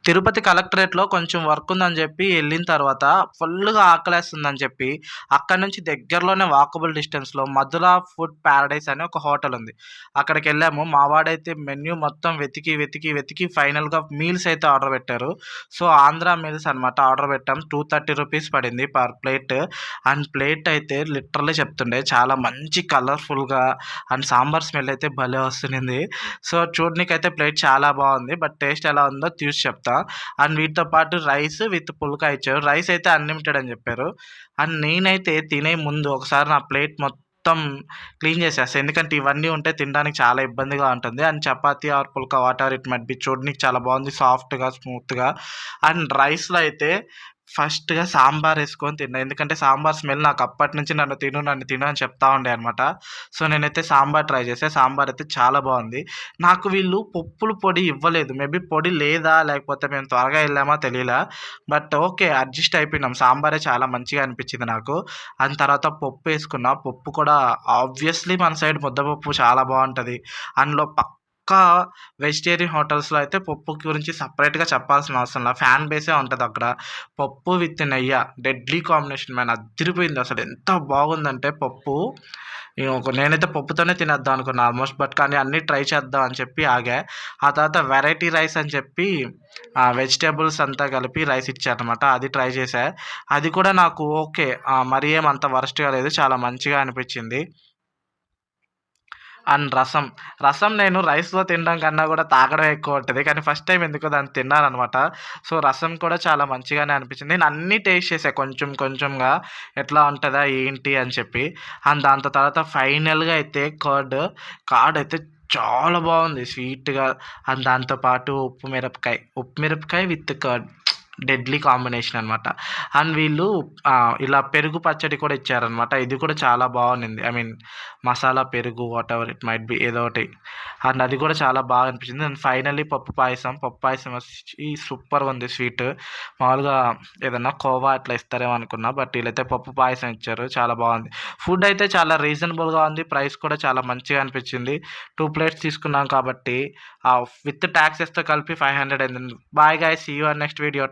తిరుపతి కలెక్టరేట్‌లో కొంచెం వర్క్ ఉందని చెప్పి ఎళ్ళిన తర్వాత ఫుల్‌గా ఆకలేస్తుందని చెప్పి అక్కడి నుంచి దగ్గరలోనే వాకబుల్ డిస్టెన్స్‌లో మధుర ఫుడ్ పారడైస్ అని ఒక హోటల్ ఉంది. అక్కడికెళ్ళాము. మా వాడైతే మెన్యూ మొత్తం వెతికి ఫైనల్‌గా మీల్స్ అయితే ఆర్డర్ పెట్టారు. సో, ఆంధ్ర మీల్స్ అనమాట ఆర్డర్ పెట్టాం. ₹230 పడింది పర్ ప్లేట్. అండ్ ప్లేట్ అయితే లిటరల్లీ చెప్తుండే చాలా మంచి కలర్‌ఫుల్‌గా అండ్ సాంబార్ స్మెల్ అయితే భలే వస్తునింది. సో, చూడనీకైతే ప్లేట్ చాలా బావుంది. బట్ టేస్ట్ ఎలా ఉందో చూసి చెప్తా. అండ్ వీటితో పాటు రైస్ విత్ పుల్కా ఇచ్చారు. రైస్ అయితే అన్‌లిమిటెడ్ అని చెప్పారు. అండ్ నేనైతే తినే ముందు ఒకసారి నా ప్లేట్ మొత్తం క్లీన్ చేసేస్తా. ఎందుకంటే ఇవన్నీ ఉంటే తినడానికి చాలా ఇబ్బందిగా ఉంటుంది. And chapati or phulka whatever it might be చూడనీకి చాలా బాగుంది. సాఫ్ట్‌గా, స్మూత్‌గా. అండ్ రైస్‌లో అయితే ఫస్ట్‌గా సాంబారేసుకొని తిన్నా. ఎందుకంటే సాంబార్ స్మెల్ నాకు అప్పటినుంచి నన్ను తిను అని చెప్తా ఉండే అనమాట. సో, నేనైతే సాంబార్ ట్రై చేశా. సాంబార్ అయితే చాలా బావుంది. నాకు వీళ్ళు పప్పుల పొడి ఇవ్వలేదు. మేబీ పొడి లేదా లేకపోతే మేము త్వరగా ఎళ్ళామా తెలీలా. But okay. అడ్జస్ట్ అయిపోయినాం. సాంబారే చాలా మంచిగా అనిపించింది నాకు. అండ్ తర్వాత పప్పేసుకున్నా. పప్పు కూడా ఆబ్వియస్‌లీ మన సైడ్ ముద్దపప్పు చాలా బావుంటది. అందులో పక్కా వెజిటేరియన్ హోటల్స్‌లో అయితే పప్పు గురించి సెపరేట్‌గా చెప్పాల్సిన అవసరం లా. ఫ్యాన్ బేసే ఉంటదక్కడ. పప్పు విత్ నెయ్య డెడ్లీ కాంబినేషన్ మ్యాన్ అద్దిరిపోయిందసలు. ఎంత బాగుందంటే పప్పు నేనైతే పప్పుతోనే తినేద్దాం అనుకున్నా ఆల్మోస్ట్. బట్ కానీ అన్నీ ట్రై చేద్దాం అని చెప్పి ఆగా. ఆ తర్వాత వెరైటీ రైస్ అని చెప్పి వెజిటబుల్స్ అంతా కలిపి రైస్ ఇచ్చారనమాట. అది ట్రై చేశా. అది కూడా నాకు ఓకే. మరీ ఏమంత వరస్ట్‌గా లేదు. చాలా మంచిగా అనిపిచ్చింది. అండ్ రసం. రసం నేను రైస్‌లో తినడం కన్నా గూడా తాగడమే ఎక్కువుంటది. కానీ ఫస్ట్ టైమ్ ఎందుకో దాన్ని తిన్నాననమాట. సో, రసం కూడా చాలా మంచిగానే అనిపించింది. నేను అన్నీ టేస్ట్ చేశా కొంచెం కొంచెంగా. ఎట్లా ఉంటదా, ఏంటి అని చెప్పి. అండ్ దాంతో తర్వాత ఫైనల్‌గా అయితే కర్డ్ అయితే చాలా బావుంది స్వీట్‌గా. అండ్ దాంతో పాటు ఉప్పు మిరపకాయ విత్ కర్డ్ డెడ్లీ కాంబినేషన్ అనమాట. అండ్ వీళ్ళు ఇలా పెరుగు పచ్చడి కూడా ఇచ్చారనమాట. ఇది కూడా చాలా బావున్నింది. ఐ మీన్ మసాలా పెరుగు వాటెవర్ ఇట్ మైట్ బి ఏదో ఒకటి. అండ్ అది కూడా చాలా బాగా అనిపించింది. అండ్ ఫైనల్లీ పప్పు పాయసం వచ్చి సూపర్‌గుంది స్వీట్. మామూలుగా ఏదన్నా కోవా అట్లా ఇస్తారేమో అనుకున్నా. బట్ ఈళ్ళైతే పప్పు పాయసం ఇచ్చారు. చాలా బావుంది. ఫుడ్ అయితే చాలా రీజనబుల్‌గా ఉంది. ప్రైస్ కూడా చాలా మంచిగా అనిపించింది. 2 ప్లేట్స్ తీసుకున్నాం కాబట్టి విత్ టాక్సెస్‌తో కలిపి 500 అయింది. Bye guys. See you on next video.